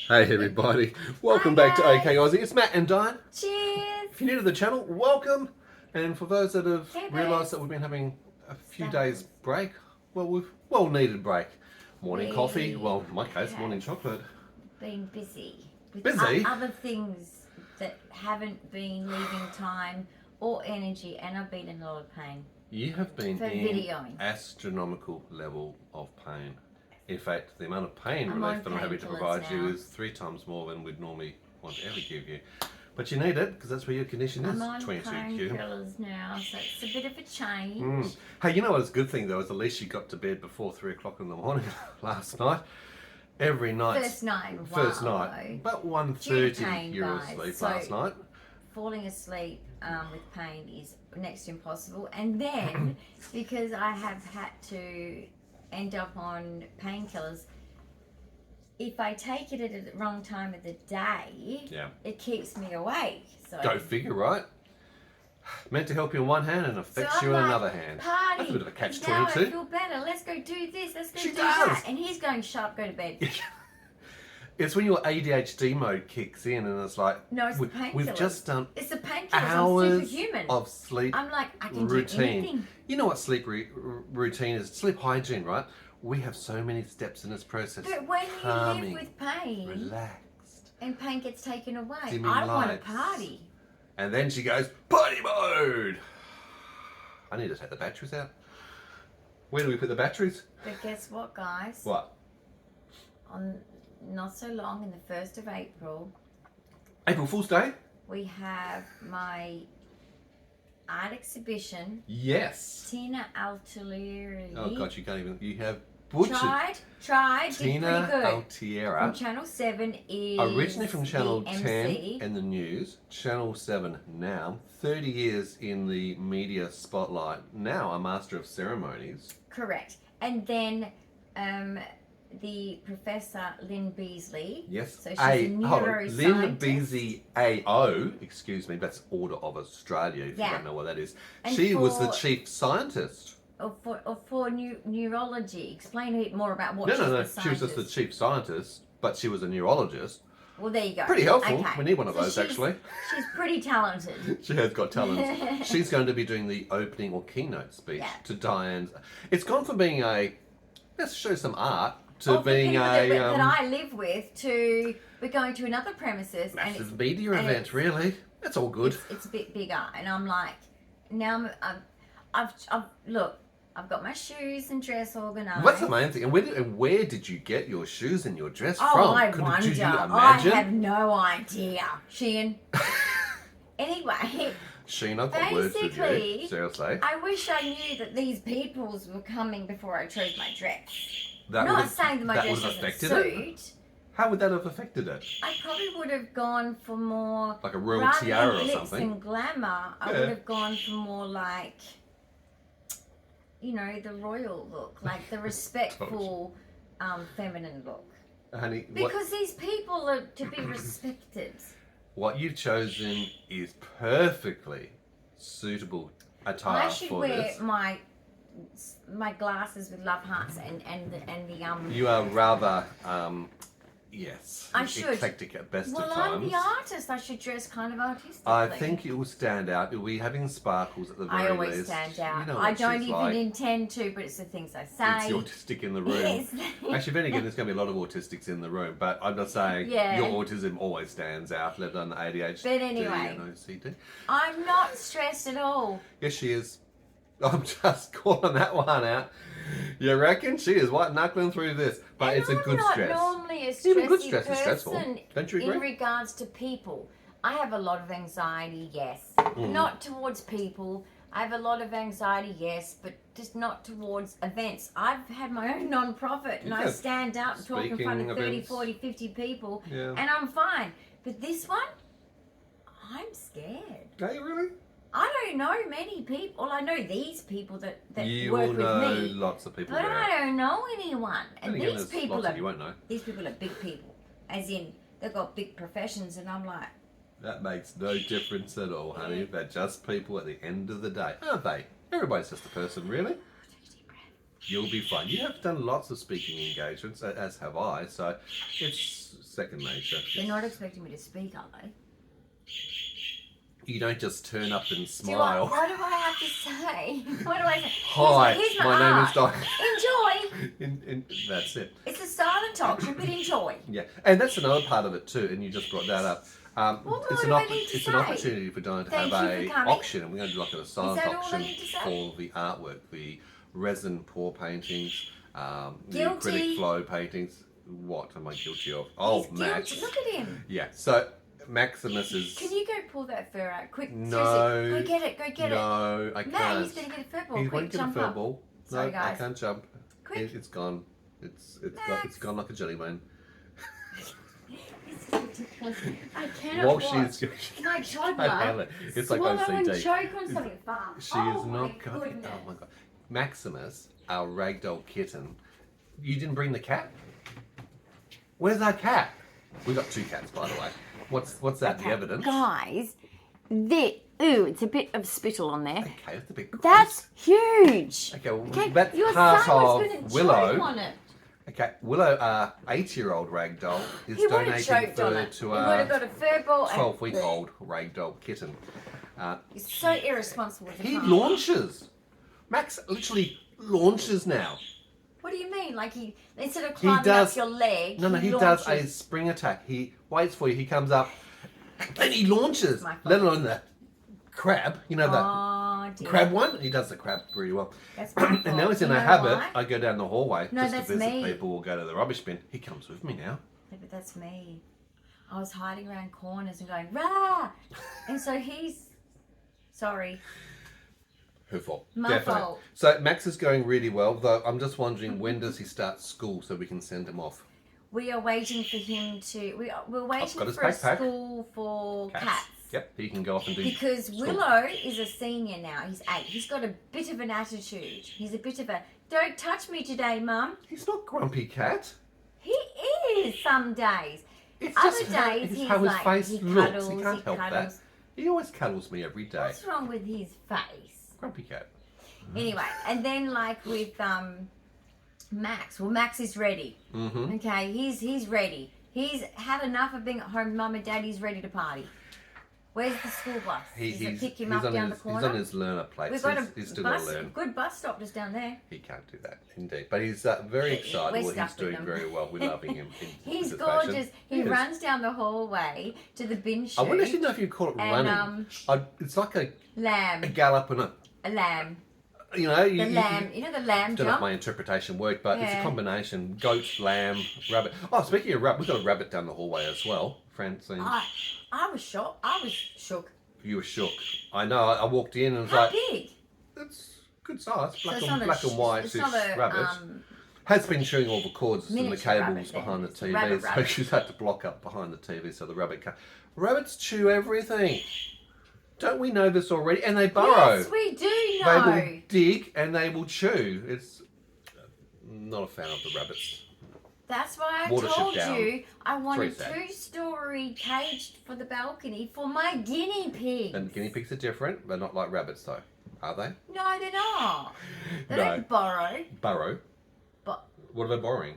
Hey everybody, welcome Hi back to Ok guys. Aussie. It's Matt and Dyan. Cheers. If you're new to the channel, welcome. And for those that have Hey, realised babes. that we've been having a few Stop. days break, well, we've well needed break. Morning We coffee, well in my case, have morning chocolate. Been busy with Busy? other things that haven't been leaving time or energy, and I've been in a lot of pain. You have been For in videoing. astronomical level of pain. In fact, the amount of pain I'm relief on that I'm happy to painkillers provide you now. is 3 times more than we'd normally want to ever give you. But you need it because that's where your condition is. I'm on 22Q. painkillers now, so it's a bit of a change. Hey, you know what's a good thing though is at least you got to bed before 3 o'clock in the morning last night. Every night. First night. First Wow, night. though. About Due 1:30 to pain, you were guys. asleep So- last night. Falling asleep with pain is next to impossible, and then because I have had to end up on painkillers, if I take it at the wrong time of the day, Yeah. it keeps me awake. So Go figure, right? Meant to help you in one hand and affects I'm you in like, another hand. Party. That's a bit of a Now I catch-22. feel better. Let's go do this. Let's go She do does. that. And he's going, shut up, go to bed. It's when your ADHD mode kicks in and it's like, No, it's the we've painkillers. just done It's the painkillers. I'm hours superhuman. of sleep I'm like, I can do routine. anything. You know what sleep routine is? Sleep hygiene, right? We have so many steps in this process. But when Calming, you live with pain, relaxed, and pain gets taken away, dimming I want to lights. party. And then she goes, party mode! I need to take the batteries out. Where do we put the batteries? But guess what, guys? What? On not so long, in the 1st of April, April Fool's Day? we have my art exhibition. Yes. Tina Altieri. Oh God, you can't even, you have butchered. Tried, did Tina pretty good. Altiera. From Channel 7 is Originally from Channel the 10 MC. and the news, Channel 7 now, 30 years in the media spotlight, now a master of ceremonies. Correct. And then the Professor Lynn Beasley. Yes, So she's a Lynn neuroscientist. Beasley AO, excuse me, that's Order of Australia, if you Yeah. don't know what that is. And She was the for- chief scientist. Or for neurology. Explain a bit more about what No, she's no, no, the she was just the scientist. chief scientist, but she was a neurologist. Well, there you go. Pretty helpful. Okay. We need one of those, she's- actually. She's pretty talented. She has got talent. She's going to be doing the opening or keynote speech Yeah. to Dyan's. It's gone from being a let's show some art to Or for being people a that I live with to we're going to another premises massive and media and event. it's- Really, that's all good. it's a bit bigger, and I'm like, now I've look, I've got my shoes and dress organised. What's the main thing? And where did you get your shoes and your dress Oh, from? I Did wonder. you I imagine? have no idea, Sheehan. Anyway, Sheen, I've got words with you. basically, Seriously, I wish I knew that these peoples were coming before I chose my dress. that Not would have, saying that my that dress would have doesn't affected it. suit. How would that have affected it? I probably would have gone for more, Like a royal rather tiara than or glitz something? and glamour, I Yeah. would have gone for more like, you know, the royal look, like the respectful, feminine look. Honey, Because these people are to be respected. what you've chosen is perfectly suitable attire I should for wear this. my glasses with love hearts and the You are rather, yes, I should. eclectic at best Well, of I'm times. the artist. I should dress kind of artistically. I think it will stand out. It will be having sparkles at the very I always least. stand out. You know I what don't she's even like. intend to, but it's the things I It's say. the autistic in the room. Yes. Actually, then again, there's going to be a lot of autistics in the room, but I'm not saying Yeah. your autism always stands out, let alone the ADHD But anyway. and OCD. I'm not stressed at all. Yes, she is. I'm just calling that one out. You reckon? She is white knuckling through this, but And it's a good I'm stress. not normally a Even good stressy stress is stressful. person Don't you agree? in regards to people. I have a lot of anxiety, yes. Mm. Not towards people. I have a lot of anxiety, yes, but just not towards events. I've had my own non-profit and I Yeah. stand up and talk in front of Speaking 30, events. 40, 50 people Yeah. and I'm fine. But this one, I'm scared. Are you really? I don't know many people. Well, I know these people that You work will with know me, lots of people but there. I don't know anyone. And Then again, these there's people lots are that you won't know. these people are big people, as in they've got big professions, and I'm like, That makes no difference at all, honey. They're just people at the end of the day, aren't they? Everybody's just a person, really. You'll be fine. You have done lots of speaking engagements, as have I, so it's second nature. they're not expecting me to speak, are they? You don't just turn up and smile. What do I have to say? What do I say? Hi, here's my name is art. Dyan. Enjoy. That's it. It's a silent auction, but enjoy. Yeah, and that's another part of it too, and you just brought that up. What It's do I need to it's an say? opportunity for Dyan to Thank have you for a coming. auction, and we're going to do like a silent that all I auction need to say? for the artwork, the resin pour paintings, the Guilty. acrylic flow paintings. What am I guilty of? Oh, He's Max. guilty. Look at him. Yeah, so Maximus is. Can you go pull that fur out quick? No. Seriously. Go get it. Go get it. No, I Matt, can't. he's going to get a fur ball. He Quick, won't get a jump fur up. ball. Sorry, No, guys. I can't jump. Quick. It's gone. It's Max. gone like a jelly bean. This is ridiculous. I cannot While watch she's my I toddler feel it. It's like swallow and OCD. choke on something far. She is not going. Oh my god, Maximus, our ragdoll kitten. You didn't bring the cat. Where's our cat? We got two cats, by the way. What's that? The evidence? Guys, it's a bit of spittle on there. Okay, that's a bit gross. That's huge. Okay, well, Okay, that's your part son was of going to Willow. choke on it. Okay, Willow, our 8-year-old ragdoll, is He would have donating choked on fur it. to He would have our got a fur ball. 12-week-old ragdoll kitten. He's so irresponsible. With the He car. launches. Max literally launches now. What do you mean? Like instead of climbing does- up your leg, No, he does a launches. spring attack. He waits for you. He comes up, and he launches. My fault. Let alone the crab. You know the Oh dear. crab one. He does the crab pretty well. That's my fault. And now he's in You a know habit. why? I go down the hallway No, just that's to visit me. people or go to the rubbish bin. He comes with me now. Yeah, but that's me. I was hiding around corners and going rah, and so he's sorry. Her fault. My Definitely. fault. So Max is going really well, though I'm just wondering when does he start school so we can send him off? We are waiting for him to. We're waiting got his for a backpack. school for cats. Yep, he can go off and do Because school. Willow is a senior now. He's 8. He's got a bit of an attitude. He's a bit of a don't touch me today, Mum. He's not grumpy cat. He is some days. It's Other just how, days it's he's how his like face he looks. cuddles, He can't help cuddles. that. He always cuddles me every day. What's wrong with his face? Grumpy cat. Anyway, and then like with Max. Well, Max is ready. Mm-hmm. Okay, he's ready. He's had enough of being at home. Mum and Daddy's ready to party. Where's the school bus? Does it pick him up down the corner? He's on his learner plates. We've got He's a still got bus, to learn. good bus stop just down there. He can't do that, indeed. But he's very excited. We're Well, stuck he's with doing him. very well. We're loving him. He's in gorgeous. participation. He is. runs down the hallway to the bin chute. I wonder if you know if you call it and, running. It's like a lamb. gallop and A lamb. you know, The lamb. You know the lamb I don't know if jump? my interpretation worked, but it's a Yeah. combination: goat, lamb, rabbit. Oh, speaking of rabbit, we've got a rabbit down the hallway as well. Francine, I was shocked. I was shook. you were shook. I know. I walked in and was How like, big? "It's good size, So black it's and not black a, and white. It's not a rabbit. Has been chewing all the cords and the miniature cables rabbit then. behind the It's a TV, so rabbit. she's had to block up behind the TV so the rabbit can't. Rabbits chew everything. Don't we know this already? And they burrow. Yes, we do They know. will dig and they will chew. It's not a fan of the rabbits. That's why I Watership told down. you I want a 3 cents. 2-story cage for the balcony for my guinea pigs. And guinea pigs are different. They're not like rabbits, though, are they? No, they're not. They No. don't borrow. Burrow. But What are they borrowing?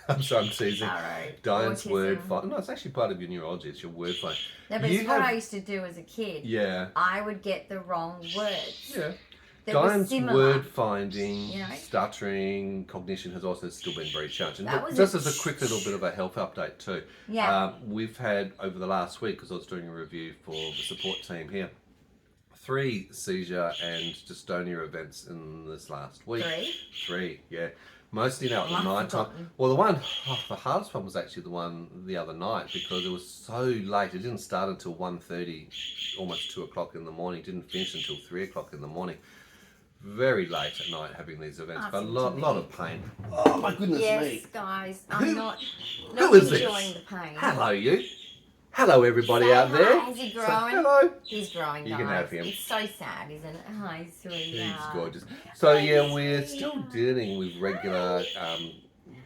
I'm sorry, I'm teasing. borrow. Dyan's Autism. word find. No, it's actually part of your neurology. It's your word find. No, but You it's what have- I used to do as a kid. Yeah. I would get the wrong words. Yeah. That were Dyan's similar. word finding, You know? stuttering, cognition has also still been very challenging. That But was just a- as a quick little bit of a health update too. Yeah. We've had over the last week, because I was doing a review for the support team here, 3 seizure and dystonia events in this last week. 3? 3, yeah. Mostly now at the I've night time. forgotten. Well, the hardest one was actually the one the other night because it was so late. It didn't start until 1:30, almost 2 o'clock in the morning. It didn't finish until 3 o'clock in the morning. Very late at night having these events, but a lot of pain. Oh my goodness Yes, me! guys. Who- I'm not who is this? enjoying the pain. Hello, you. Hello, everybody Say out there. hi. Is he So, growing? hello. He's growing, You guys. can have him. It's so sad, isn't it? Hi, sweetheart. He's gorgeous. So yeah, Hi, we're still sweetheart. dealing with regular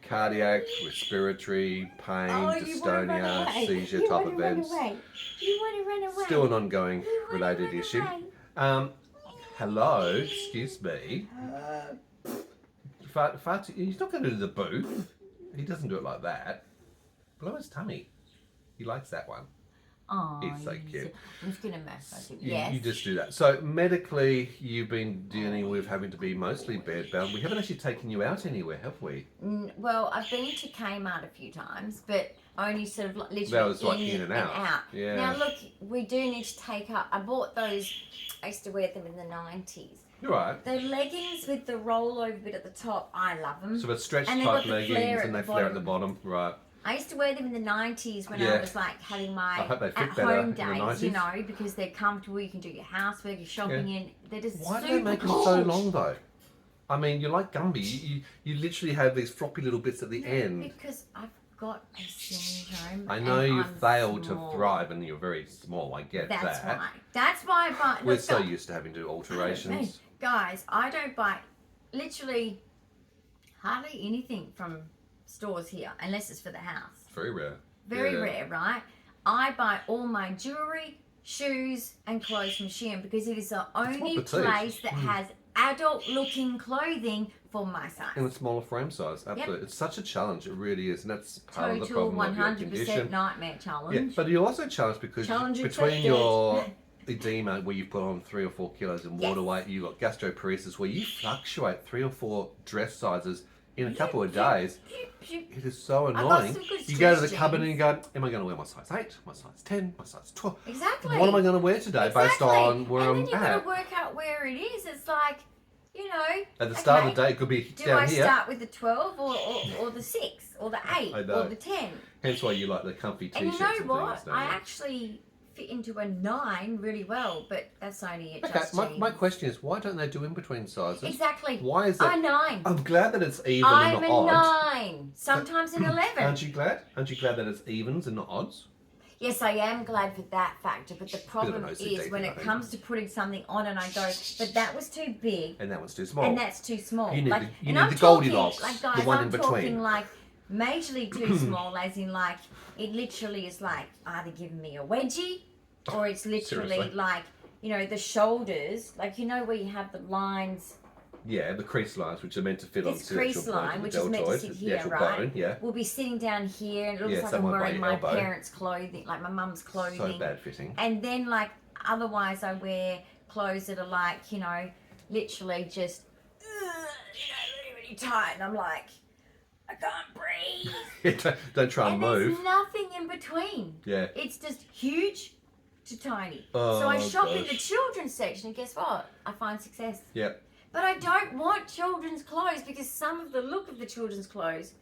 cardiac, respiratory, pain, Oh, you wanna run dystonia, away. seizure You type wanna run events. away. You want to run away. Still an ongoing You wanna related run issue. away. Hello, excuse me. He's not going to do the booth. He doesn't do it like that. Blow his tummy. He likes that one. Oh, He's so cute. I'm just gonna massage him. You, Yes. you just do that. So medically, you've been dealing with having to be mostly bedbound. We haven't actually taken you out anywhere, have we? Well, I've been to Kmart a few times, but only sort of literally That was like in and out. Yeah. Now look, we do need to take up. I bought those. I used to wear them in the 90s. You're right. The leggings with the rollover bit at the top, I love them. So it's stretch And they've type got the leggings flare and at they the flare at the bottom. bottom. Right. I used to wear them in the 90s when Yeah. I was like having my I hope they fit at better home in the days, you 90s. know, because they're comfortable. You can do your housework, your shopping in. They're just Why do super they make them cool. so long though? I mean, you're like Gumby. You literally have these floppy little bits at the end. Because I've got a syndrome. I know and you I'm failed small. to thrive and you're very small. I get That's that. why. That's why I buy. We're look, so guys, used to having to do alterations. guys, I don't buy literally hardly anything from stores here unless it's for the house. Very rare. Very Yeah. rare, right? I buy all my jewelry, shoes, and clothes from Shein because it is the only petite. place that has adult-looking clothing for my size. In a smaller frame size, absolutely. It's such a challenge, it really is, and that's part of the Total problem of your 100% condition. nightmare Yeah, challenge. but you're also challenged because Challenge between accepted. your edema, where you put on 3 or 4 kilos in water Yes. weight, you've got gastroparesis, where you fluctuate 3 or 4 dress sizes in a couple of days. It is so got annoying. some good You go to the stretch cupboard and jeans. you go, am I going to wear my size 8, my size 10, my size 12? Exactly. What am I going to wear today based Exactly. on where and I'm then you've got at? to work out where it is. It's like, you know. At the start of okay, the day, it could be do down I here. start with the 12 or the 6 or the 8 I know. or the 10? Hence why you like the comfy And t-shirts you know and what? things. don't I you? actually fit into a 9 really well, but that's only at Okay, just my jeans. question is, why don't they do in between sizes? Exactly. Why is I'm that? a 9. I'm glad that it's even I'm and a not odd. 9. Sometimes an 11. Aren't you glad? Aren't you glad that it's evens and not odds? Yes, I am glad for that factor, but the problem OCD is when thing, I it think. comes to putting something on and I go, but that was too big And that one's too small. and that's too small. You need like, the- you and need I'm the talking, Goldilocks, like, the guys, one I'm in talking between. like majorly too small, as in like it literally is like either giving me a wedgie or it's literally Seriously? like, you know, the shoulders, like, you know, where you have the lines. Yeah, the crease lines, which are meant to fit on This to the actual crease point line, of which the is meant to deltoid, sit the here, actual right? bone, yeah. Will be sitting down here, and it looks Yeah, like I'm somewhat by wearing your my elbow. parents' clothing, like my mum's clothing. So bad fitting. And then, like, otherwise, I wear clothes that are like, you know, literally just, you know, really, really tight, and I'm like, I can't breathe. Don't try and move. There's nothing in between. Yeah. It's just huge to tiny. Oh, so I shop in gosh. the children's section, and guess what? I find success. Yeah. But I don't want children's clothes because some of the look of the children's clothes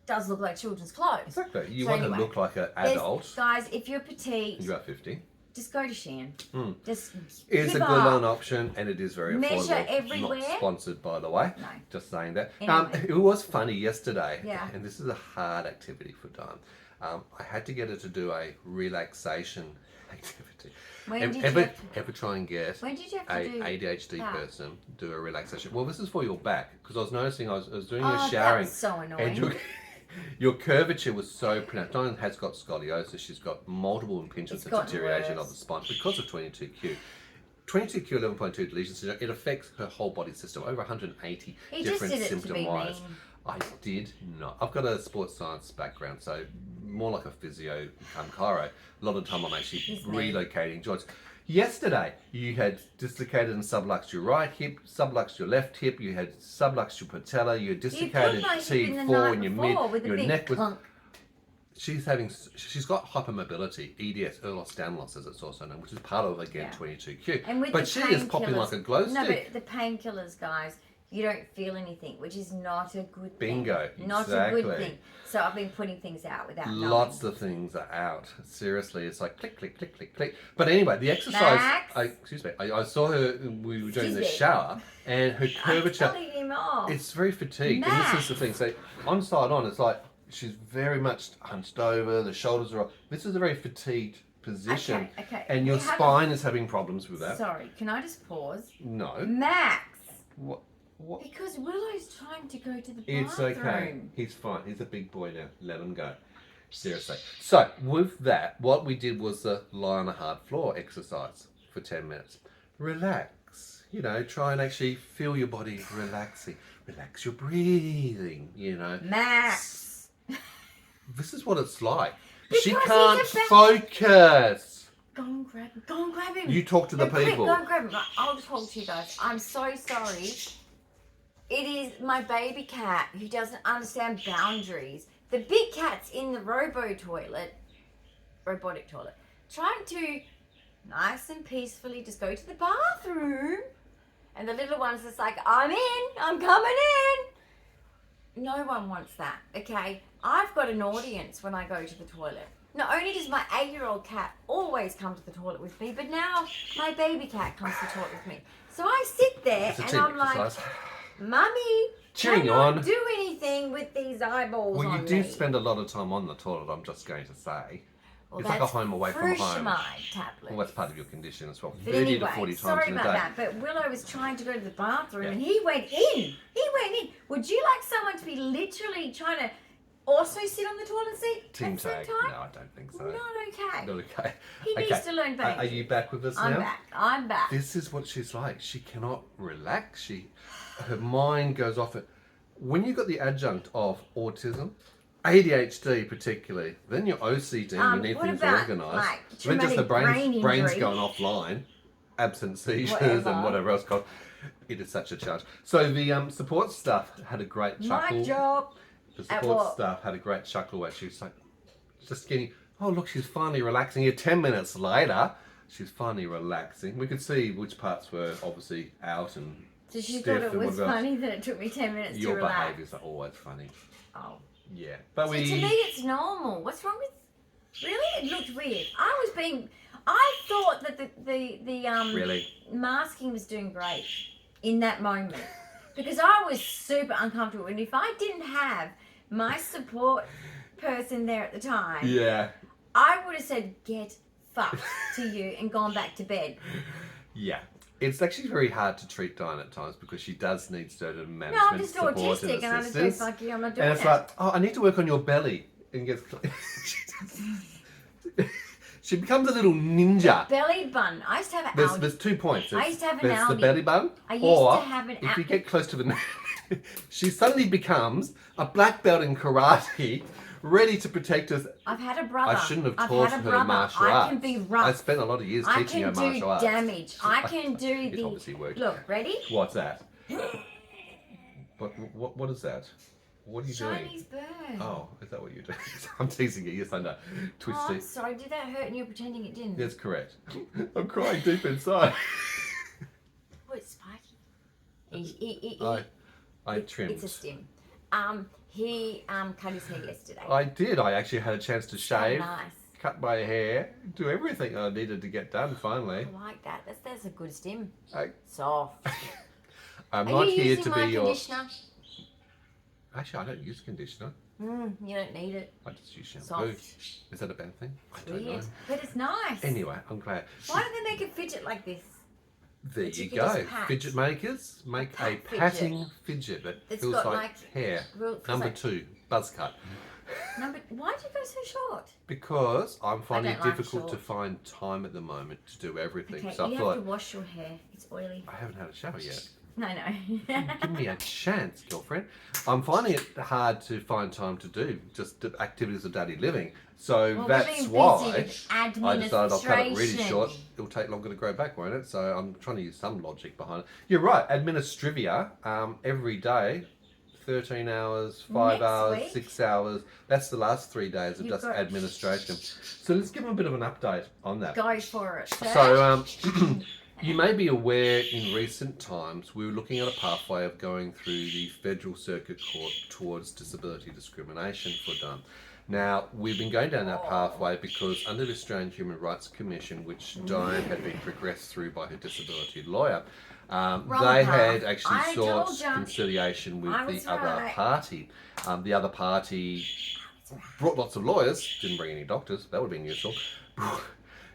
does look like children's clothes. Exactly. You So want anyway, to look like an There's- adult. Guys, if you're petite, You're about 50. just go to Shein. Just It's a give good up. loan option and it is very Measure affordable. everywhere. Not sponsored, by the way. No. Just saying that. Anyway. It was funny yesterday. Yeah. And this is a hard activity for Dyan. I had to get her to do a relaxation activity. When did you ever, have to- ever try and get When did you have a to do ADHD that? person do a relaxation? Well, this is for your back because I was noticing I was doing Oh, your that showering was so and annoying. your curvature was so pronounced. Dyan has got scoliosis. She's got multiple impingements It's and gotten deterioration worse. of the spine because of 22q. 22q 11.2 deletion syndrome, it affects her whole body system, over 180 He just different did it to symptom be wise. mean. I did not. I've got a sports science background, so more like a physio chiro. A lot of the time I'm actually He's mean. relocating joints. Yesterday, you had dislocated and subluxed your right hip, subluxed your left hip, you had subluxed your patella, you had You dislocated put my hip in the T4 night in your before mid, with a your big neck was. clunk. She's got hypermobility, EDS, Ehlers-Danlos as it's also known, which is part of again Yeah. 22q. And with But the she is popping painkillers- like a glow No, stick. but the painkillers, guys, you don't feel anything, which is not a good Bingo, thing. Not a exactly. good thing. So I've been putting things out without Lots knowing. of things are out. Seriously, it's like click, click, click, click, click. But anyway, the exercise. Max? Excuse me. I saw her. We were doing Excuse the me. shower, and her I'm curvature. telling him off. It's very fatigued. And this is the thing. So on side on, it's like She's very much hunched over. The shoulders are up. This is a very fatigued position. Okay. And your spine is having problems with that. Sorry, can I just pause? No. Max. What? Because Willow's trying to go to the bathroom. It's okay. He's fine. He's a big boy now. Let him go. Seriously. So, with that, what we did was the lie on a hard floor exercise for 10 minutes. Relax. You know, try and actually feel your body relaxing. Relax your breathing, you know. Max. This is what it's like. Because she can't focus. Go and grab him. Go and grab him. You talk to the Quick, people. go and grab him. I'll talk to you guys. I'm so sorry. It is my baby cat who doesn't understand boundaries. The big cat's in the robotic toilet, trying to nice and peacefully just go to the bathroom. And the little one's just like, I'm coming in. No one wants that, okay? I've got an audience when I go to the toilet. Not only does my 8-year-old cat always come to the toilet with me, but now my baby cat comes to the toilet with me. So I sit there and I'm like, Mummy, cannot do anything with these eyeballs on me. Well, you do spend a lot of time on the toilet, I'm just going to say. Well, it's like a home away from home. Tablet. Well, that's part of your condition as well. But 30 anyway, to 40 times sorry in a about day. that, but Willow was trying to go to the bathroom and he went in. Would you like someone to be literally trying to also sit on the toilet seat Team at the same tag? time? No, I don't think so. Not okay. Not okay. He needs to learn Are boundaries. you back with us now? I'm back. I'm back. This is what she's like. She cannot relax. Her mind goes off it. When you've got the adjunct of autism, ADHD particularly, then your OCD, you need what things about, organised. like, Then just the traumatic brain brain's injury? going offline, absent seizures Whatever. and whatever else. It is such a challenge. So the support staff had a great chuckle. My job. The support staff had a great chuckle where she was like, just getting, oh look, she's finally relaxing here. 10 minutes later, she's finally relaxing. We could see which parts were obviously out and So she stiff thought it and was whatever else. funny that it took me 10 minutes Your to relax. behaviours are always funny. Oh. Yeah. But So to me it's normal. What's wrong with... Really? It looked weird. I thought that the Really? masking was doing great in that moment. Because I was super uncomfortable. And if I didn't have my support person there at the time, Yeah. I would have said, get fucked to you and gone back to bed. Yeah. It's actually very hard to treat Dyan at times because she does need certain No, management I'm just support autistic and and I just go, assistance. fuck you, I'm not doing And it's that. like, oh, I need to work on your belly. And gets... She becomes a little ninja. Belly button. I used to have an There's 2 points. I used to have an There's the Aldi. belly button, I used or to have an if you get close to the she suddenly becomes a black belt in karate, ready to protect us. I've had a brother. I shouldn't have I've taught had a her brother. martial I arts. can be rough. I spent a lot of years I teaching her can martial do arts. damage. I can do It the... obviously worked. Look, ready? What's that? What is that? What are you doing? Chinese bird. Oh, is that what you're doing? I'm teasing you. Yes, I know. Oh, Twisty. I'm sorry. Did that hurt and you're pretending it didn't? That's correct. I'm crying deep inside. Oh, it's spiky. I trimmed. It's a stim. He cut his hair yesterday. I did. I actually had a chance to shave, nice. cut my hair, do everything I needed to get done finally. I like that. That's a good stim. I, Soft. I'm Are not you here using to my be your... conditioner? Actually, I don't use conditioner. You don't need it. I just use shampoo. Soft. Is that a bad thing? I don't know. Weird. But it's nice. Anyway, I'm glad. Why don't they make a fidget like this? There that you you can go. just pat? Fidget makers make a pat fidget. patting fidget that It's feels got like hair. feels Number like- 2, buzz cut. Why did you go so short? Because I'm finding it don't like difficult to short. find time at the moment to do everything. Okay, So you I have to thought, wash your hair. It's oily. I haven't had a shower yet. No. Give me a chance, girlfriend. I'm finding it hard to find time to do just the activities of daily living. So Well, that's we're being why busy with I decided I'll cut it really administration. short. It'll take longer to grow back, won't it? So I'm trying to use some logic behind it. You're right. Administrivia every day. 13 hours, 5 Next hours, week? 6 hours. That's the last 3 days of You've just got- administration. So let's give them a bit of an update on that. Go for it. Sir. So, you may be aware in recent times we were looking at a pathway of going through the Federal Circuit Court towards disability discrimination for Dyan. Now, we've been going down that pathway because under the Australian Human Rights Commission, which Dyan had been progressed through by her disability lawyer, they had actually sought conciliation with the other party. The other party brought lots of lawyers, didn't bring any doctors, that would have been useful.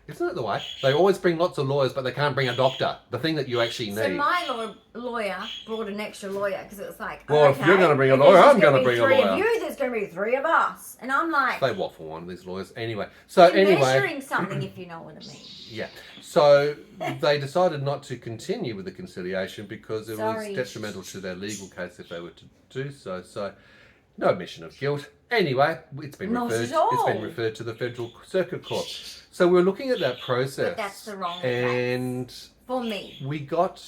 Isn't it the way? They always bring lots of lawyers, but they can't bring a doctor. The thing that you actually need. So my lawyer brought an extra lawyer because it was like, well, okay, if you're going to bring a lawyer, I'm going to bring a lawyer. Three of you, there's going to be three of us, and I'm like, they waffle on these lawyers anyway. So you're anyway, measuring something if you know what I mean. Yeah. So they decided not to continue with the conciliation because it was detrimental to their legal case if they were to do so. So no admission of guilt. Anyway, it's been referred to the Federal Circuit Court. So we're looking at that process. But that's the wrong and case for me. We got,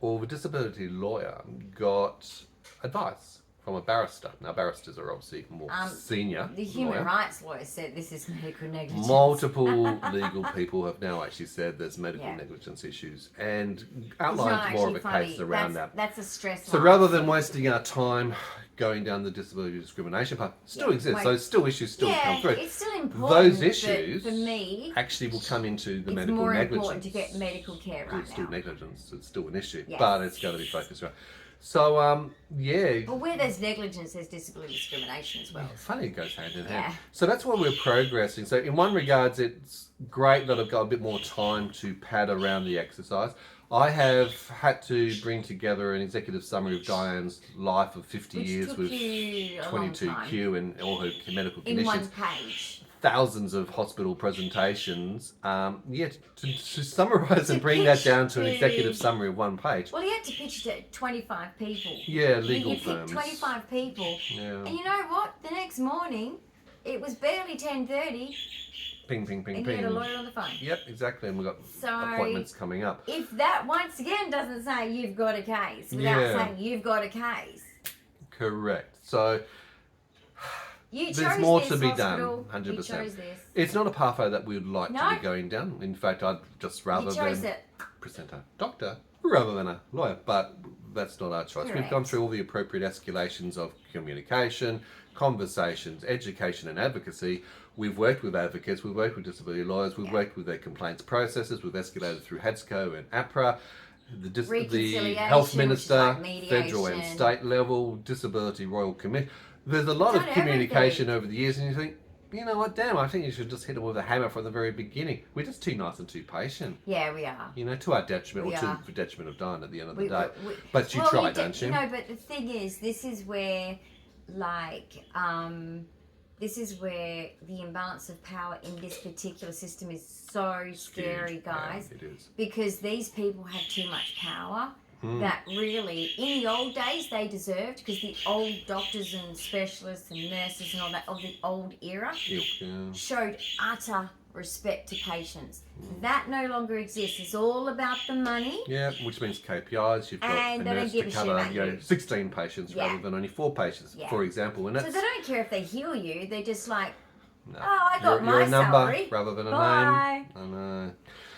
or the disability lawyer got advice from a barrister. Now barristers are obviously more senior. The human rights lawyer said this is medical negligence. Multiple legal people have now actually said there's medical negligence issues and outlined more of a case around that. That's a stress. So rather than wasting our time going down the disability discrimination path, still exists. Those issues still come through. It's still important. Those issues for me actually will come into the medical more negligence. Important to get medical care right it's still now. Negligence. It's still an issue, Yes. but it's going to be focused around. So But where there's negligence, there's disability discrimination as well. It's funny it goes hand in hand. So that's why we're progressing. So in one regards, it's great that I've got a bit more time to pad around the exercise. I have had to bring together an executive summary of Dyan's life of 50 years with 22Q and all her medical conditions. In one page. Thousands of hospital presentations. To summarise and bring that down to an executive summary of one page. Well, he had to pitch it to 25 people. Yeah, legal firms. 25 people. Yeah. And you know what? The next morning, it was barely 10:30. Ping, ping, ping, and ping. you had a lawyer on the phone. Yep, exactly. And we've got appointments coming up. If that once again doesn't say you've got a case without saying you've got a case. Correct. So there's more to be done. 100%. You chose this. It's not a pathway that we would like to be going down. In fact, I'd just rather than present a doctor rather than a lawyer. But that's not our choice. Correct. We've gone through all the appropriate escalations of communication, conversations, education and advocacy. We've worked with advocates, we've worked with disability lawyers, we've worked with their complaints processes, we've escalated through HEDSCO and APRA, the Health Minister, federal and state level, Disability Royal Commission. There's a lot of communication over the years and you think, you know what, damn, I think you should just hit them with a hammer from the very beginning. We're just too nice and too patient. Yeah, we are. You know, to our detriiment, or to the detriment of Dyan at the end of the day. But you try, don't you? No, but the thing is, this is where, this is where the imbalance of power in this particular system is so scary, guys. Yeah, it is. Because these people have too much power that really, in the old days, they deserved, because the old doctors and specialists and nurses and all that of the old era showed utter respect to patients. That no longer exists. It's all about the money. Yeah, which means KPIs. You've got a nurse to cover 16 patients rather than only 4 patients, for example. And so they don't care if they heal you. They're just like, no. I got you're a number salary rather than a name. Bye. I know.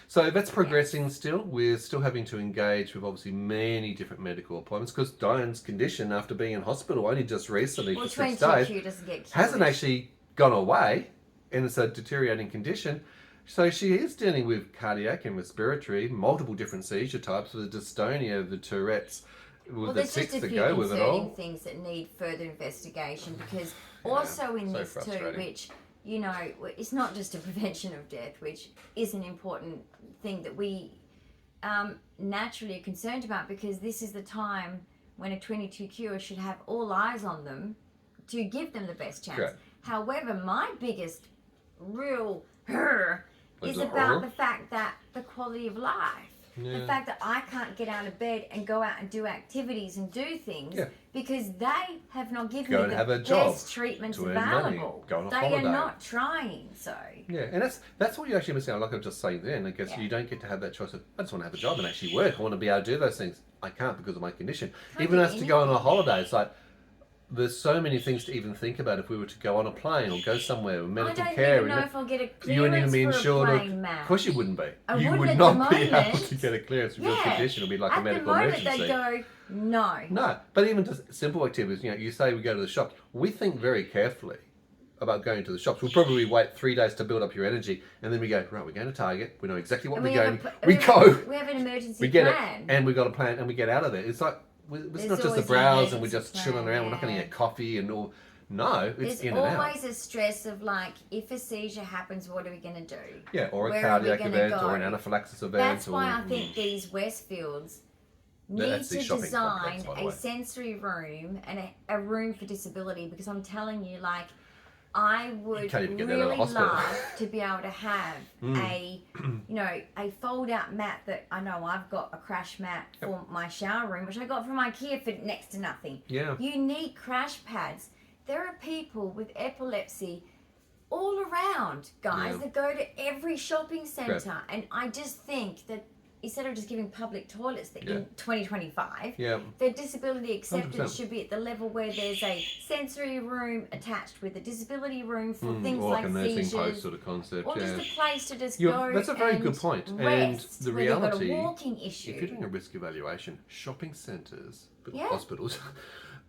So that's progressing still. We're still having to engage with obviously many different medical appointments because Dyan's condition after being in hospital only just recently for 6 days hasn't actually gone away and it's a deteriorating condition. So she is dealing with cardiac and respiratory, multiple different seizure types, the dystonia, the Tourette's, with the tics that go with it all. Things that need further investigation because also in this too, which, you know, it's not just a prevention of death, which is an important thing that we naturally are concerned about because this is the time when a 22Q should have all eyes on them to give them the best chance. Correct. However, my biggest real is about the fact that the quality of life. The fact that I can't get out of bed and go out and do activities and do things because they have not given me the best treatments available. They are not trying, so. Yeah, and that's what you actually miss out. Like I was just saying then, I guess you don't get to have that choice of, I just want to have a job and actually work. I want to be able to do those things. I can't because of my condition. Even as to go on a holiday, it's like, there's so many things to even think about if we were to go on a plane or go somewhere with medical care. I don't even know if I'll get a clearance you wouldn't even be insured for a plane, Matt. Of course you wouldn't be. You would not be able to get a clearance with your condition. It would be like a medical emergency. At the moment they go, no. No, but even just simple activities, you know, you say we go to the shop. We think very carefully about going to the shops. We'll probably wait 3 days to build up your energy, and then we go, right, we're going to Target. We know exactly what we're going. We have an emergency we get plan. it, and we've got a plan, and we get out of there. It's like, it's not just the browse and we're just chilling around. We're not going to get coffee and all. No, it's in and out. There's always a stress of like, if a seizure happens, what are we going to do? Yeah, or a cardiac event, or an anaphylaxis event. That's why I think these Westfields need to design a sensory room and a room for disability, because I'm telling you, like, I would really love to be able to have a fold-out mat that I know I've got a crash mat for my shower room, which I got from IKEA for next to nothing. Yeah. You need crash pads. There are people with epilepsy all around, guys, that go to every shopping centre, and I just think that instead of just giving public toilets in 2025, their disability acceptance 100%. Should be at the level where there's a sensory room attached with a disability room for things like a nursing seizures, post sort of concept, or just a place to just go. That's a very good point. And the reality, got a walking issue. If you're doing a risk evaluation, shopping centres, but hospitals,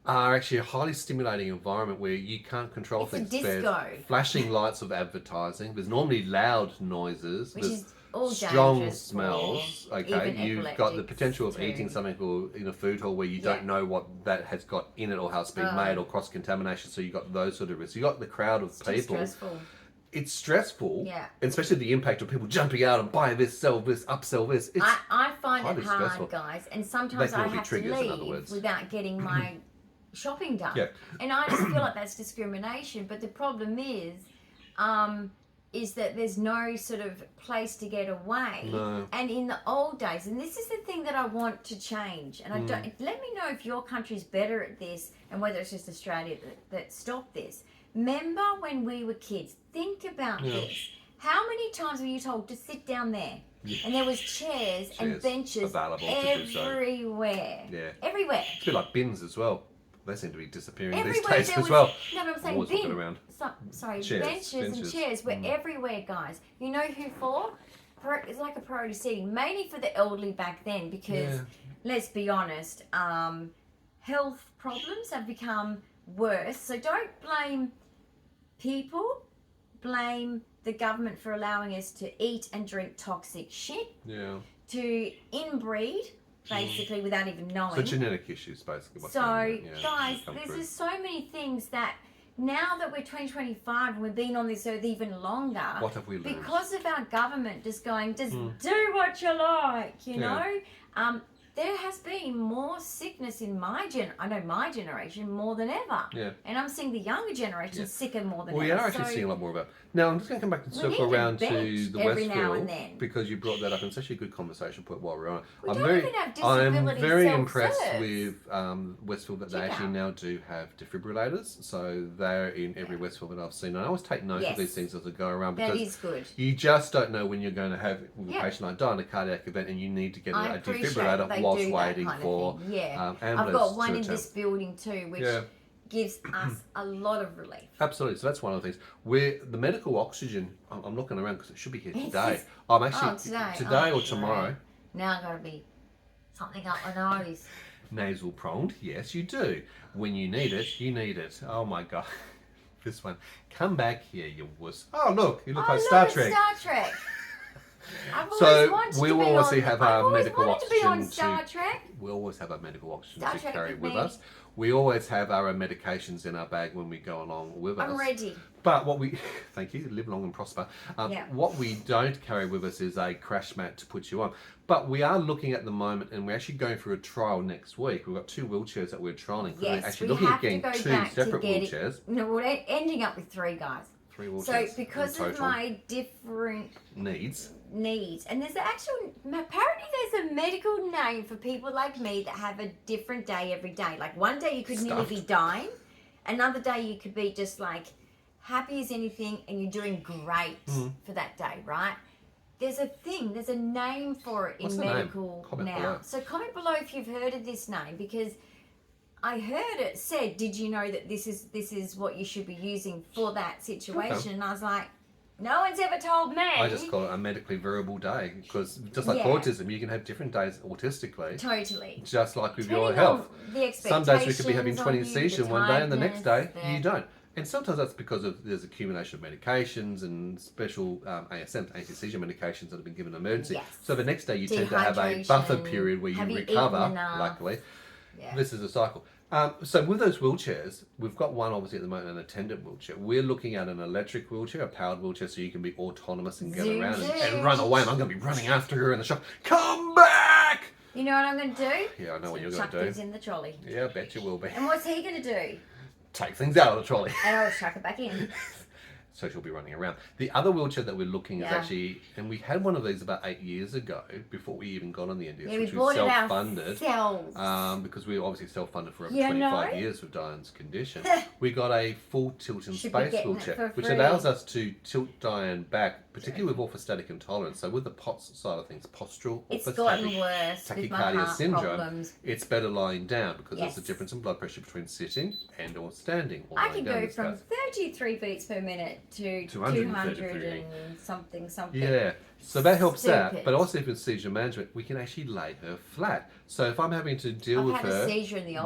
are actually a highly stimulating environment where you can't control things. It's a disco. There's flashing lights of advertising. There's normally loud noises. Which is all strong smells. Okay, you've got the potential of eating something or in a food hall where you don't know what that has got in it or how it's been made, or cross contamination. So you've got those sort of risks. You've got the crowd of people. Stressful. It's stressful, and especially the impact of people jumping out and buy this, sell this, upsell this. It's I find it hard, stressful. guys, and sometimes I have to leave without getting my shopping done. And I just feel like that's discrimination. But the problem is that there's no sort of place to get away. No. And in the old days, and this is the thing that I want to change, and I don't. Let me know if your country's better at this, and whether it's just Australia that stopped this. Remember when we were kids? Think about this. How many times were you told to sit down there? And there was chairs and benches available everywhere. Everywhere. It's a bit like bins as well. They seem to be disappearing everywhere these days as well. No, but I'm saying benches and chairs were everywhere, guys. You know who for? It's like a priority seating, mainly for the elderly back then, because let's be honest, health problems have become worse. So don't blame people, blame the government for allowing us to eat and drink toxic shit, to inbreed, basically, without even knowing. So genetic issues, basically. Guys, there's just so many things that now that we're 2025 and we've been on this earth even longer, what have we learned? Because of our government just going, just do what you like, you know? There has been more sickness in my generation more than ever. And I'm seeing the younger generation sicker more than ever. We are actually seeing a lot more about. Now, I'm just going to come back and circle around to the Westfield, because you brought that up, and it's actually a good conversation point while we're on it. I'm very impressed with Westfield that they actually now do have defibrillators. So they're in every Westfield that I've seen. And I always take note of these things as I go around, because that is good. You just don't know when you're going to have a patient like die in a cardiac event, and you need to get a defibrillator whilst waiting for ambulance. I've got one in this building too, which gives us a lot of relief. Absolutely. So that's one of the things. Where the medical oxygen, I'm looking around because it should be here today. I'm actually today or tomorrow. Now I've got to be something up my nose. Nasal pronged, yes you do. When you need it, you need it. Oh my god. This one. Come back here, you wuss. Oh look, you look like Star Trek. Star Trek. So we will always have our medical oxygen Star Trek. We always have our medical oxygen to carry with us. We always have our medications in our bag when we go along with us. I'm ready. But what we, thank you, live long and prosper. What we don't carry with us is a crash mat to put you on. But we are looking at the moment, and we're actually going through a trial next week. We've got 2 wheelchairs that we're trialing. Yes, we're actually looking at getting 2 separate wheelchairs. No, we're ending up with 3 guys. 3 wheelchairs. So because of my different needs, and there's apparently there's a medical name for people like me that have a different day every day. Like one day you could nearly be dying, another day you could be just like happy as anything, and you're doing great for that day, right? There's a name for it in medical now. Below. So comment below if you've heard of this name, because I heard it said, did you know that this is what you should be using for that situation? Okay. And I was like, no one's ever told me. I just call it a medically variable day, because just like autism, you can have different days autistically. Totally. Just like with your health. Some days we could be having 20 seizures one day, and the next day you don't. And sometimes that's because there's accumulation of medications and special ASMs, anti-seizure medications that have been given in emergency. Yes. So the next day you tend to have a buffer period where you recover, luckily. Yeah. This is a cycle. So with those wheelchairs, we've got one obviously at the moment, an attendant wheelchair. We're looking at an electric wheelchair, a powered wheelchair, so you can be autonomous and get around and run away. And I'm going to be running after her in the shop. Come back! You know what I'm going to do? Yeah, I know what you're going Chuck to do. these in the trolley. Yeah, I bet you will be. And what's he going to do? Take things out of the trolley. And I'll chuck it back in. So she'll be running around. The other wheelchair that we're looking is actually, and we had one of these about 8 years ago before we even got on the NDS, which we self-funded. Because we were obviously self-funded for over 25 years with Dyan's condition. We got a full tilt in space wheelchair, which allows us to tilt Dyan back, particularly with orthostatic intolerance. So with the POTS side of things, postural orthostatic tachycardia syndrome, it's better lying down because there's a difference in blood pressure between sitting and or standing. Or I can go from 33 beats per minute to 200 and something. Yeah, so that helps out. But also, if it's seizure management, we can actually lay her flat. So if I'm having to deal with her,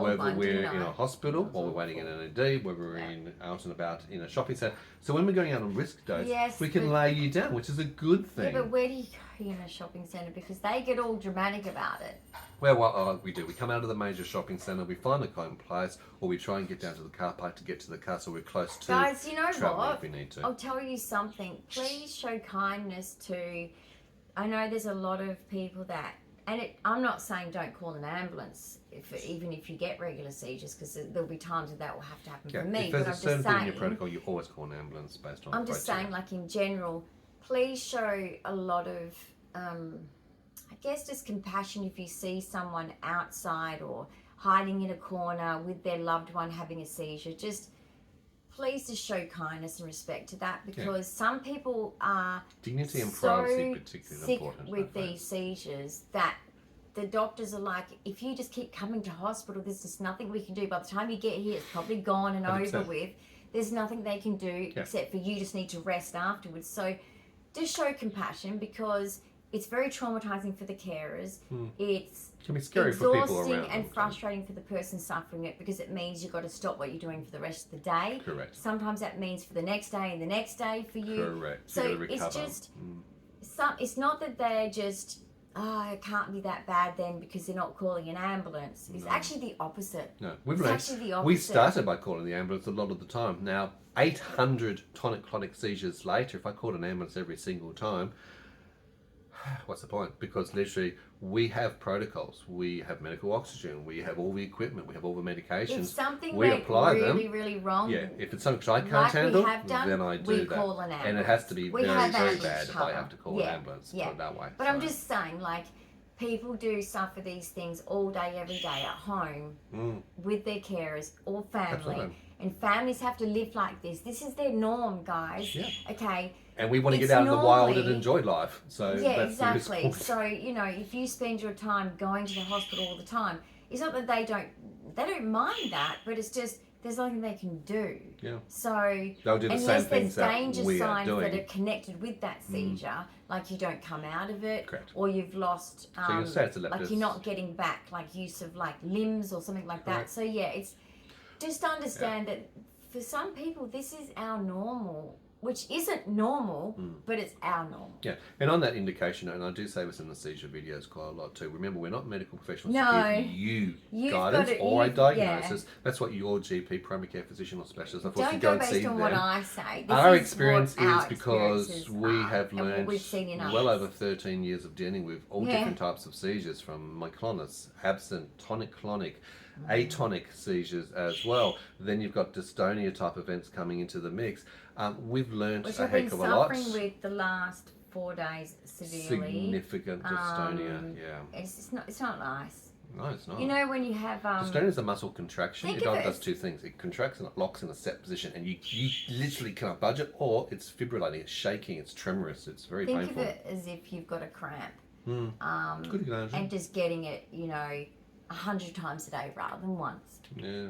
whether we're in a hospital or we're waiting in an ED, whether we're out and about in a shopping centre, so when we're going out on risk days, we can lay you down, which is a good thing. Yeah, but where do you go in a shopping centre? Because they get all dramatic about it. Well, what we do, we come out of the major shopping centre, we find a calm place, or we try and get down to the car park to get to the car so we're close to Guys, you know travelling what? if we need to. I'll tell you something. Please show kindness to... I know there's a lot of people that... And I'm not saying don't call an ambulance, even if you get regular seizures, because there'll be times that will have to happen for me. If there's a certain thing in your protocol, you always call an ambulance based on I'm just saying, like in general, please show a lot of... I guess just compassion if you see someone outside or hiding in a corner with their loved one having a seizure. Just please just show kindness and respect to that, because some people are dignity and privacy particularly sick important with these seizures that the doctors are like, if you just keep coming to hospital, there's just nothing we can do. By the time you get here, it's probably gone and 100%. Over with. There's nothing they can do except for you just need to rest afterwards. So just show compassion, because it's very traumatizing for the carers. It can be scary for people around, and frustrating for the person suffering it, because it means you've got to stop what you're doing for the rest of the day. Correct. Sometimes that means for the next day and the next day for you. Correct. So it's just, it's not that they're just, it can't be that bad then because they're not calling an ambulance. It's actually the opposite. No, we've learned. We started by calling the ambulance a lot of the time. Now, 800 tonic-clonic seizures later, if I called an ambulance every single time, what's the point? Because literally we have protocols, we have medical oxygen, we have all the equipment, we have all the medications. If something we apply really, really wrong, if it's something I can't handle, then I do that. Call an ambulance. And it has to be very, very bad if I have to call an ambulance. Put it that way. But I'm just saying, like, people do suffer these things all day, every day at home with their carers or family. Absolutely. And families have to live like this. This is their norm, guys. Yeah. Okay. And we want to get out in the wild and enjoy life. So that's exactly. So, you know, if you spend your time going to the hospital all the time, it's not that they don't mind that, but it's just there's nothing they can do. Yeah. So they'll do the same things that danger signs that are connected with that seizure, like you don't come out of it, or you've lost, like you're not getting back, like use of like limbs or something like that. So yeah, it's just understand that for some people this is our normal. Which isn't normal, but it's our normal. Yeah, and on that indication, and I do say this in the seizure videos quite a lot too, remember we're not medical professionals to give you guidance or a diagnosis. Yeah. That's what your GP, primary care physician or specialist, of course you don't see them. What I say. Our experience is because we have learned well over 13 years of dealing with all different types of seizures, from myoclonus, absent, tonic-clonic, atonic seizures as well. Then you've got dystonia type events coming into the mix. We've learned a heck of a lot. Which I've been suffering with the last 4 days severely. Significant dystonia, It's not nice. No, it's not. You know when you have... dystonia is a muscle contraction. It does two things. It contracts and it locks in a set position, and you literally can't budge it, or it's fibrillating, it's shaking, it's tremorous, it's very painful. Think of it as if you've got a cramp. Good example. And just getting it, 100 times a day rather than once. Yeah.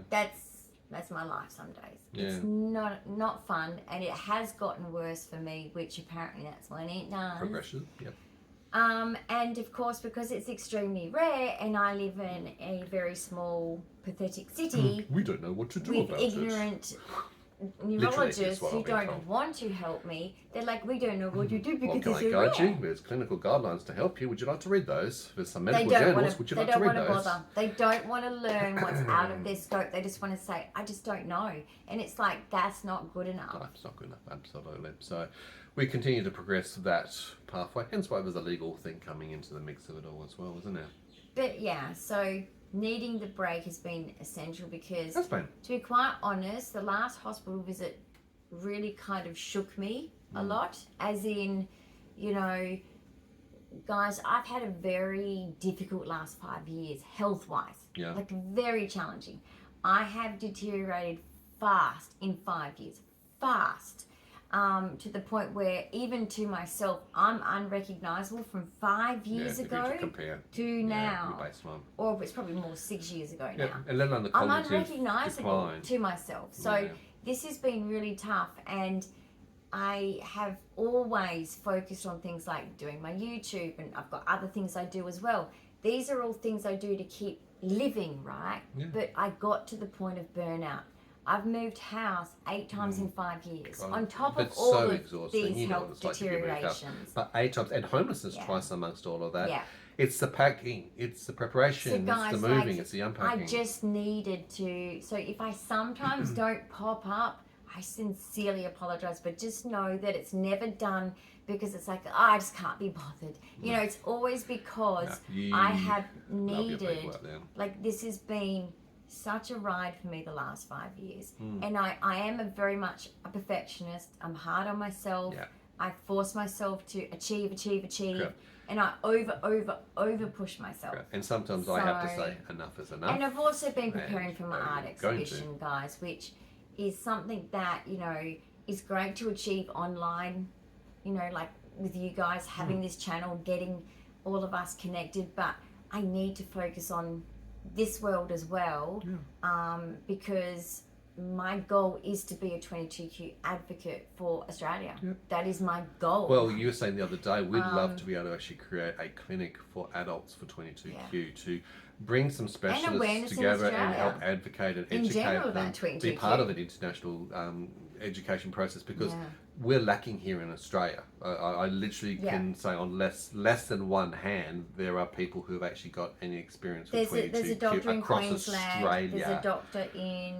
That's my life some days. Yeah. It's not fun, and it has gotten worse for me, which apparently that's when it does. Progression, yep. And of course, because it's extremely rare, and I live in a very small, pathetic city. We don't know what to do about it. With ignorant neurologists what who I've been don't told. want to help me. They're like, we don't know what you do Well, because can I you're guide rare. you? There's clinical guidelines to help you. Would you like to read those? There's some They medical don't journals. want to. Would you They like to don't read want to those? bother. They don't want to learn what's out of their scope. They just want to say, I just don't know, and it's like that's not good enough. No, it's not good enough, absolutely. So we continue to progress that pathway, hence why there's a legal thing coming into the mix of it all as well, isn't there? But yeah, so needing the break has been essential because, That's been. to be quite honest, the last hospital visit really kind of shook me a lot. As in, you know, guys, I've had a very difficult last 5 years, health-wise. Yeah. Like, very challenging. I have deteriorated fast in 5 years. Fast. To the point where even to myself, I'm unrecognizable from 5 years if you ago to compare. to now. Your baseline. Or it's probably more 6 years ago Yeah, now. and let alone the I'm cognitive unrecognizable decline. to myself. So Yeah. this has been really tough, and I have always focused on things like doing my YouTube, and I've got other things I do as well. These are all things I do to keep living, right? Yeah. But I got to the point of burnout. I've moved house 8 times in 5 years, God, on top of it's all so of exhausting. these You know what health it's like to be moved house. deteriorations. But 8 times, and homelessness Yeah. twice amongst all of that. Yeah. It's the packing, it's the preparation, So guys, it's the moving, like, it's the unpacking. I just needed to. So if I sometimes don't pop up, I sincerely apologize. But just know that it's never done because it's like, I just can't be bothered. You know, it's always because I have love your needed. people out there. Like, this has been such a ride for me the last 5 years, and I am very much a perfectionist. I'm hard on myself. Yeah. I force myself to achieve, Correct. and I over push myself. And sometimes I have to So- say enough is enough. And I've also been preparing for my art going to. exhibition, guys, which is something that, you know, is great to achieve online, you know, like with you guys having this channel, getting all of us connected, but I need to focus on this world as well, because my goal is to be a 22Q advocate for Australia. That is my goal. Well, you were saying the other day, we'd love to be able to actually create a clinic for adults for 22Q to bring some specialists awareness in together and Australia. help advocate and In educate general them, about 22Q. be part of an international education process, because we're lacking here in Australia. I literally can say on less than one hand, there are people who have actually got any experience with 22Q there's a doctor in across Queensland. Australia. There's a doctor in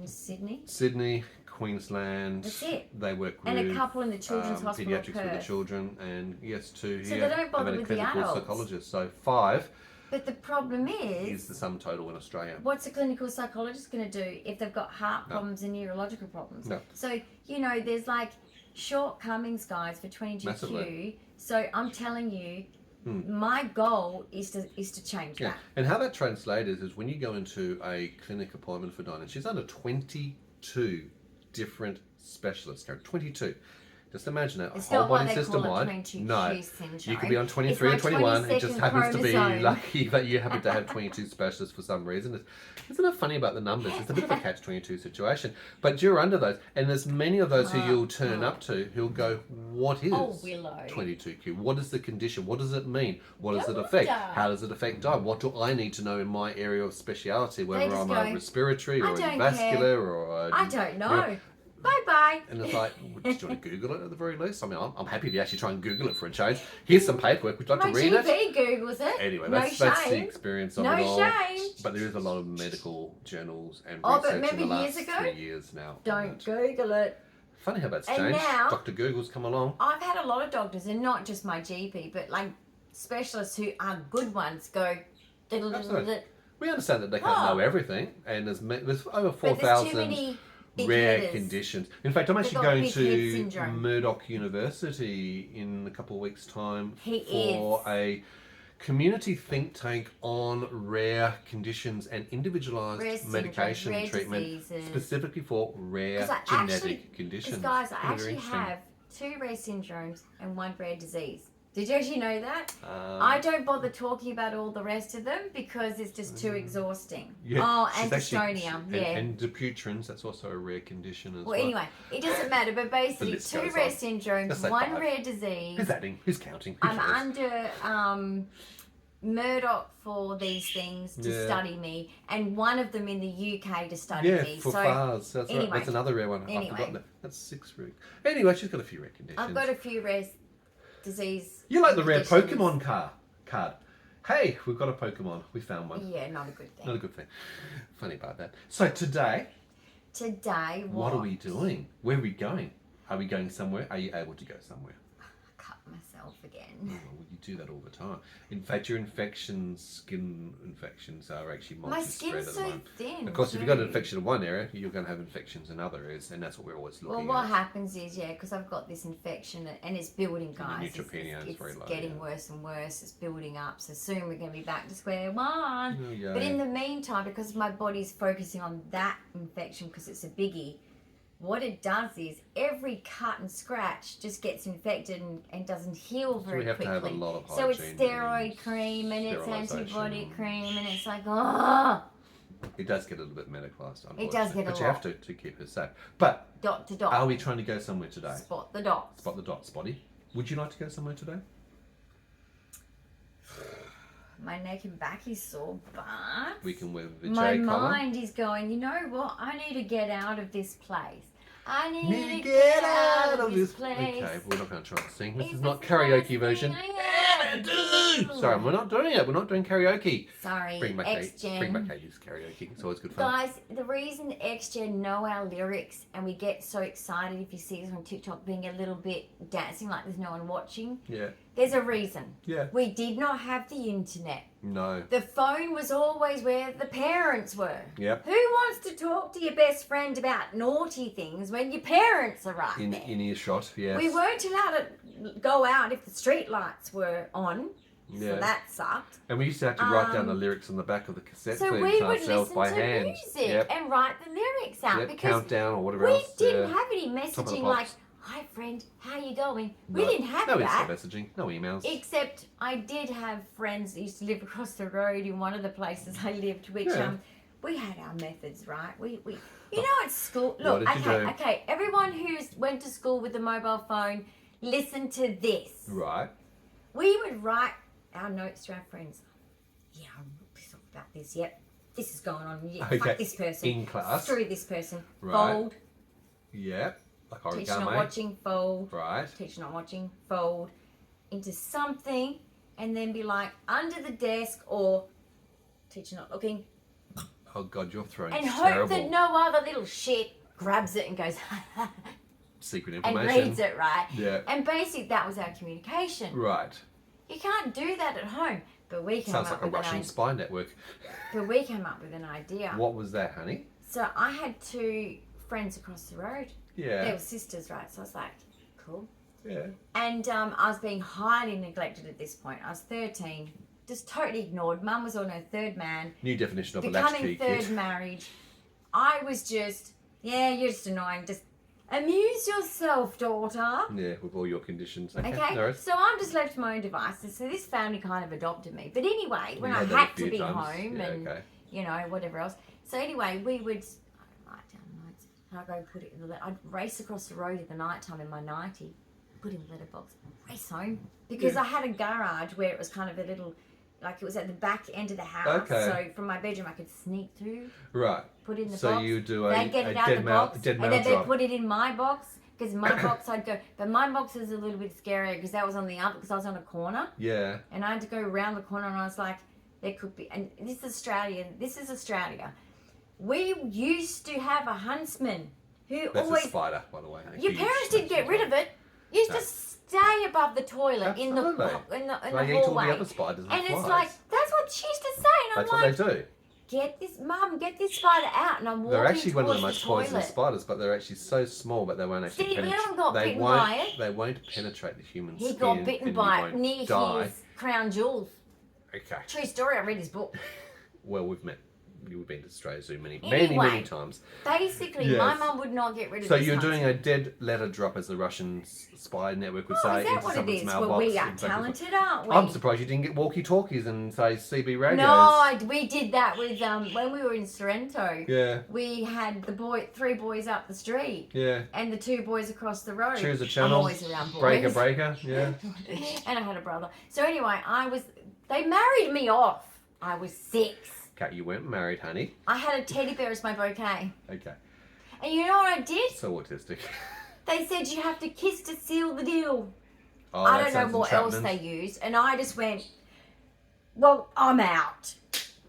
Sydney. Sydney, Queensland. That's it. They work with And a couple in the Children's Hospital of pediatrics with the Perth. children, and yes, 2 So here. they don't bother and a with the clinical adults. psychologist. So 5 But the problem is is, the sum total in Australia. what's a clinical psychologist going to do if they've got heart problems and neurological problems? No. So, you know, there's like shortcomings, guys, for 22Q. Massively. So I'm telling you, my goal is to change Yeah, that. and how that translates is when you go into a clinic appointment for Dyan, she's under 22 different specialists. Karen, 22. Just imagine that, It's whole not what body they system call it, wide. 22Q No, syndrome. you could be on 23 or It's my 21. It just 22nd happens to be chromosome. lucky that you happen to have 22 specialists for some reason. Isn't it funny about the numbers? It's a bit of a catch-22 situation. But you're under those, and there's many of those who you'll turn up to who'll go, what is Willow. 22Q? What is the condition? What does it mean? What does it affect? How does it affect Dyan? What do I need to know in my area of speciality, whether just I'm go, a respiratory "I or a don't vascular or a... I don't know. Bye-bye. And it's like, do you want to Google it at the very least? I mean, I'm happy if you actually try and Google it for a change. Here's some paperwork. Would you like My to read it? GP Googles it. Anyway, No that's the shame. experience of No it all. shame. But there is a lot of medical journals and Oh, but research in the remember last years ago? 3 years now. on Don't that. Google it. Funny how that's And changed. now- Dr. Google's come along. I've had a lot of doctors, and not just my GP, but like specialists who are good ones go. Absolutely. We understand that they can't know everything, and there's over But there's too 4,000 many big rare headers. conditions. In fact, I'm actually got going big head to syndrome. Murdoch University in a couple of weeks' time He for is. a community think tank on rare conditions and individualized Rare syndromes, medication rare treatment diseases. specifically for rare 'Cause I genetic actually- conditions. Because guys, I Very actually interesting. have 2 rare syndromes and 1 rare disease. Did you actually know that? Um, I don't bother talking about all the rest of them because it's just too exhausting. Yeah, Oh, she's and actually- dystonia, and, yeah. and Dupuytren's, that's also a rare condition as well. Well, anyway, it doesn't matter, but basically list 2 goes rare on. Let's syndromes, say 1 5. rare disease. Who's adding? Who's counting? Who I'm cares? under Murdoch for these things to Yeah. study me, and one of them in the UK to study Yeah, me. for So FARS. That's right. anyway. That's another rare one. I've Anyway. forgotten that. That's 6 rare. Anyway, she's got a few rare conditions. I've got a few rare disease. You like the rare conditions. Pokemon card. Hey, we've got a Pokemon. We found one. Yeah, not a good thing. Not a good thing. Funny about that. So today, What what are we doing? Where are we going? Are we going somewhere? Are you able to go somewhere? I cut myself again. Oh, well, you do that all the time. In fact, your skin infections are actually My multi-spread skin's at the so moment. thin. Of course, if you've got an too. infection in one area, you're going to have infections in other areas, and that's what we're always Well, looking what at. happens is, because I've got this infection and it's building, guys. your neutropenia is very low, getting yeah. worse and worse. It's building up. So soon we're going to be back to square one. Oh, yeah. But in the meantime, because my body's focusing on that infection because it's a biggie, what it does is every cut and scratch just gets infected and doesn't heal very we have quickly. to have a lot of So it's hygiene steroid and cream and it's sterilisation. antibiotic cream and it's like, oh, It does get a little bit medicalised, unfortunately. It does get a But you lot. have to keep her safe. But dot to dot. are we trying to go somewhere today? Spot the dots. Spot the dot, Spotty. Would you like to go somewhere today? My neck and back is sore, but We can wear the my J colour. mind is going, you know what? I need to get out of this place. I need Me to get out of this place. place. Okay, we're not going to try to sing. This It's is the not first karaoke thing version. I ever do. Sorry, we're not doing it. We're not doing karaoke. Sorry, Bring back X-Gen. Katie's karaoke. It's always good fun. Guys, the reason X-Gen know our lyrics and we get so excited if you see us on TikTok being a little bit dancing like there's no one watching, Yeah. there's a reason. Yeah. We did not have the internet. No. The phone was always where the parents were. Yep. Who wants to talk to your best friend about naughty things when your parents are right In there? earshot, yes. We weren't allowed to go out if the street lights were on, Yeah. so that sucked. And we used to have to write down the lyrics on the back of the cassette So tapes we would ourselves listen by to hand. music Yep. and write the lyrics out Yep. because Countdown or whatever we else. didn't yeah. have any Top of the messaging box. like, "Hi friend, how you going?" We No. didn't have no that. instant messaging. No emails. Except I did have friends that used to live across the road in one of the places I lived, which Yeah. we had our methods, right? We you know at school. Look, What did you do? okay. Everyone who's went to school with a mobile phone, listen to this. Right. We would write our notes to our friends. Yeah, I'm pissed off about this. Yep, this is going on. Yeah, Okay, fuck this person. in class. Screw this person. Right. Fold. Yeah. Like Teacher not origami. watching. Fold. Right. Teacher not watching, fold into something, and then be like under the desk or teacher not looking, Oh God, your throat and is hope terrible. that no other little shit grabs it and goes Secret and information. reads it right. Yeah. And basically that was our communication. Right. You can't do that at home, but we came Sounds up like a with Russian spy network. an idea. What was that, honey? So I had two friends across the road. They Yeah. were sisters, right? So I was like, cool. Yeah. And I was being highly neglected at this point. I was 13, just totally ignored. Mum was on her third man, New definition of a becoming latchkey third kid. marriage. I was just, yeah, you're just annoying. Just amuse yourself, daughter. Yeah, with all your conditions. Okay. Okay, No worries. so I'm just left to my own devices. So this family kind of adopted me. But anyway, when You I had that a had to few be times. home Yeah, and okay. you know whatever else. So anyway, we would write down notes. And I'd go put it in the. I'd race across the road in the night time in my nightie, put it in the letterbox, and race home because Yeah. I had a garage where it was kind of a little, like it was at the back end of the house. Okay. So from my bedroom I could sneak through, Right. put it in the So box. you do a They'd get it out of dead the mail, box, dead and mail then they'd drop. put it in my box. Because my box, I'd go, but my box was a little bit scarier because that was on the other, because I was on a corner, Yeah. and I had to go around the corner, and I was like, there could be, and this is Australia. We used to have a huntsman who That's always. a spider, by the way. Your parents didn't get rid of it. You used No. to stay above the toilet in the Absolutely. in the They eat all the hallway, other spiders and and it's flies. like that's what she used to say, and That's I'm what like, they do. get this spider out, and I'm walking They're actually one of the towards most the poisonous toilet. spiders, but they're actually so small, but they won't actually Steve penetrate. Allen got They bitten won't. by it. They won't penetrate the human He skin. got bitten and by you it won't near die. his crown jewels. Okay. True story. I read his book. Well, we've met. You've been to Australia Zoo many Anyway. times. Basically, Yes. my mum would not get rid of So this you're huntsman. doing a dead letter drop, as the Russian spy network would Oh, say, is that into what it someone's is? mailbox. Well, we are Exactly. talented, aren't we? I'm surprised you didn't get walkie-talkies and say CB radios. No, we did that with when we were in Sorrento. Yeah, We had three boys up the street, yeah. and the two boys across the road. Choose a I'm channel. always around boys. Breaker, yeah. And I had a brother. So anyway, I was They married me off. I was 6. Kat, you weren't married, honey. I had a teddy bear as my bouquet. Okay. And you know what I did? So autistic. They said you have to kiss to seal the deal. Oh, I that don't know sounds what else entrapment. they used. And I just went, well, I'm out.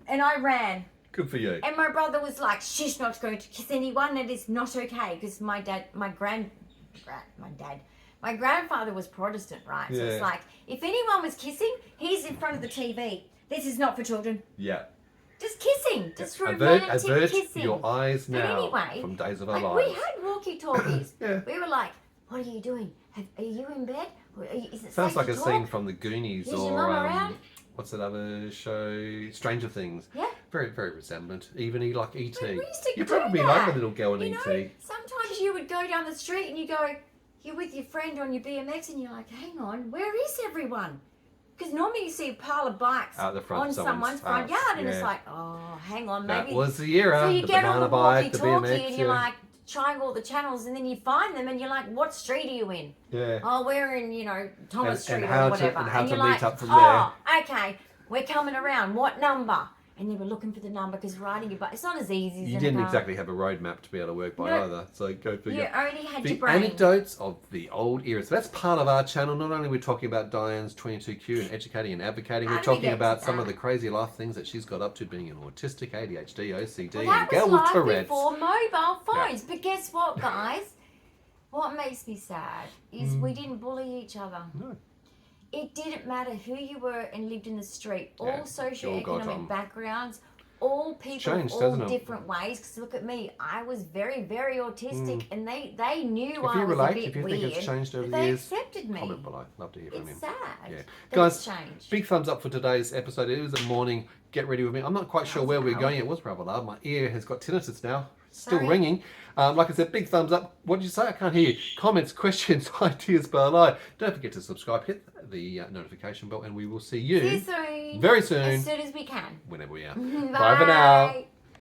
And I ran. Good for you. And my brother was like, she's not going to kiss anyone. It is not okay. Because my grandfather was Protestant, right? So Yeah. it's like, if anyone was kissing, he's in front of the TV. This is not for children. Yeah. Just kissing. Just Avert romantic kissing. your eyes But now anyway, from days of our like, lives. we had walkie-talkies. Yeah. We were like, what are you doing? Are you in bed? Or is it Sounds safe like to a talk? scene from the Goonies Is your or mum around? what's that other show? Stranger Things. Yeah. Very, very resemblant. Even like E.T. We used to You do probably that. like a little girl in You E.T. know, sometimes you would go down the street and you go, you're with your friend on your BMX and you're like, hang on, where is everyone? Because normally you see a pile of bikes Out the front on of someone's front house. yard and it's Yeah. like, oh, hang on, That maybe. was the era. So you the get on banana the bike, the walkie-talkie BMX. and you're Yeah. like trying all the channels and then you find them and you're like, what street are you in? Yeah. Oh, we're in, Thomas Street and or how to- whatever. and how to you're meet like, up from oh, okay, we're coming around. What number? And you were looking for the number because riding your bike, it's not as easy as You in didn't a car. exactly have a roadmap to be able to work by No. either. So go figure. You only had The your brain. anecdotes of the old era. So that's part of our channel. Not only are we talking about Dyan's 22Q and educating and advocating, How we're did we talking get to about some that? of the crazy life things that she's got up to, being an autistic, ADHD, OCD, Well, and that a girl was with life Tourette's. before mobile phones. But guess what, guys? What makes me sad is we didn't bully each other. No. It didn't matter who you were and lived in the street. Yeah, All you all got socio-economic on. backgrounds, all people changed, of all hasn't it? different ways. Because look at me, I was very, very autistic, and they knew If I you was a relate, bit if you weird. think it's changed over but the they years, accepted me. comment below. Love to hear from you. It's sad. Yeah. That Guys, it's changed. Big thumbs up for today's episode. It was a morning. Get ready with me. I'm not quite sure where we're going. It was rather loud. My ear has got tinnitus now. Still Sorry. ringing. Like I said, big thumbs up. What did you say? I can't hear you. Comments, questions, ideas below. Don't forget to subscribe. Hit the notification bell, and we will see you See you soon. very soon. As soon as we can. Whenever we are. Bye. Bye for now.